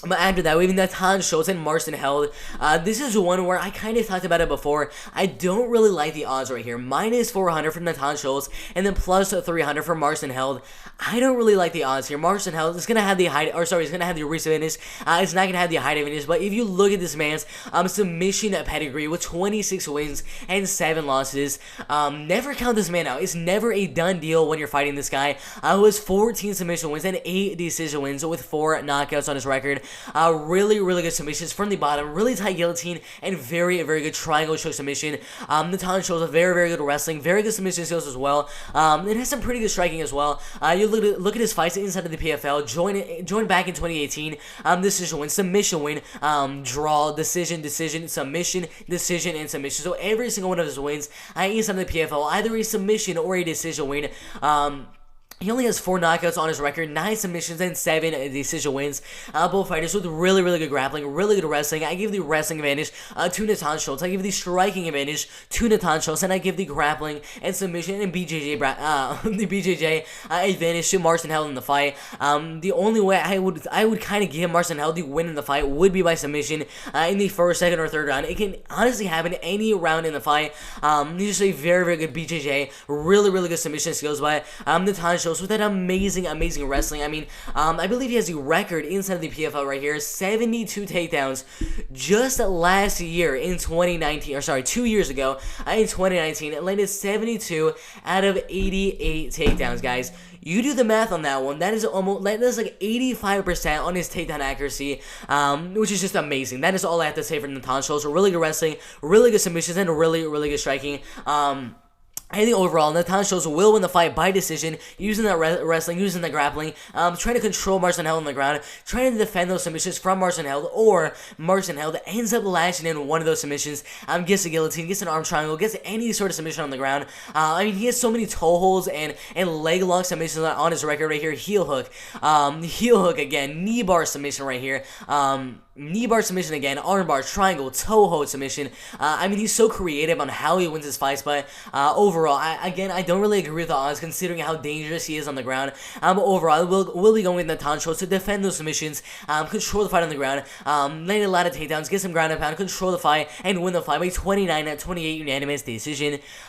But after that, we have Natan, Schulte, and Marcin held. This is one where I kind of talked about it before. I don't really like the odds right here. Minus 400 for Natan Schulte, and then plus 300 for Marcin held. I don't really like the odds here. Marcin held is gonna have the height, or sorry, he's gonna have the reach advantage. It's not gonna have the height advantage. But if you look at this man's submission pedigree with 26 wins and 7 losses, never count this man out. It's never a done deal when you're fighting this guy. Who has 14 submission wins and 8 decision wins with 4 knockouts on his record. Really good submissions from the bottom, really tight guillotine, and very good triangle choke submission. Natan shows a very good wrestling, very good submission skills as well. It has some pretty good striking as well. You look at his fights inside of the PFL. Joined back in 2018. Decision win, submission win, draw, decision, submission, decision, and submission. So every single one of his wins inside of the PFL, either a submission or a decision win. He only has 4 knockouts on his record, 9 submissions, and 7 decision wins. Both fighters with really good grappling, really good wrestling. I give the wrestling advantage to Natan Schulte. I give the striking advantage to Natan Schulte, and I give the grappling and submission and the BJJ advantage to Marcin held in the fight. The only way I would kind of give Marcin held the win in the fight would be by submission in the first, second, or third round. It can honestly happen any round in the fight. He's just a very good BJJ, really good submission skills by Natan Schulte with that amazing wrestling. I mean, I believe he has the record inside of the PFL right here, 72 takedowns just last year in 2019, or sorry, 2 years ago in 2019. It landed 72 out of 88 takedowns, guys. You do the math on that one. That is like 85% on his takedown accuracy, which is just amazing. That is all I have to say for Natan Schulte. Really good wrestling, really good submissions, and really good striking. I think overall, Natan Schulte will win the fight by decision, using that wrestling, using the grappling, trying to control Marcin held on the ground, trying to defend those submissions from Marcin held, or Marcin held ends up lashing in one of those submissions, gets a guillotine, gets an arm triangle, gets any sort of submission on the ground. I mean, he has so many toe holds and leg lock submissions on his record right here. Heel hook again, knee bar submission right here. Knee bar submission again, arm bar, triangle, toe hold submission. I mean, he's so creative on how he wins his fights, but overall, I don't really agree with the odds considering how dangerous he is on the ground. Overall, we'll be going with Natan Schulte to defend those submissions, control the fight on the ground, land a lot of takedowns, get some ground and pound, control the fight, and win the fight by 29-28 unanimous decision.